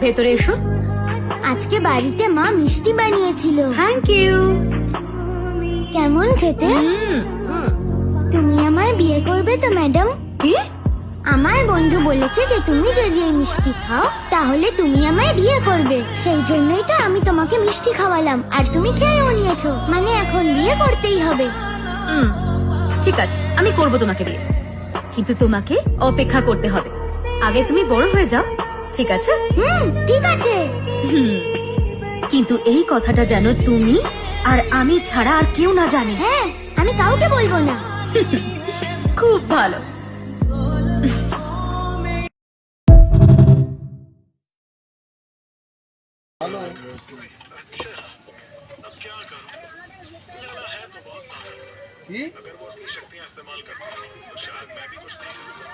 ভেতরে এসো। আজকে বাড়িতে মা মিষ্টি বানিয়েছিল। Thank you. কেমন খেতে? তুমি আমায় বিয়ে করবে তো ম্যাডাম? কি? আমার বন্ধু বলেছে যে তুমি যদি এই মিষ্টি খাও তাহলে তুমি আমায় বিয়ে করবে। সেই জন্যই তো আমি তোমাকে মিষ্টি খাওয়ালাম, আর তুমি খেয়েও নিয়েছো, মানে এখন বিয়ে করতেই হবে। ঠিক আছে, আমি করব তোমাকে বিয়ে, কিন্তু তোমাকে অপেক্ষা করতে হবে। আগে তুমি বড় হয়ে যাও, ঠিক আছে? ঠিক আছে। কিন্তু এই কথাটা যেন তুমি আর আমি ছাড়া আর কেউ না জানে। হ্যাঁ, আমি কাউকে বলবো না। খুব ভালো। अगर वो अपनी शक्तियां इस्तेमाल करता है तो शायद मैं भी कुछ नहीं करूंगा।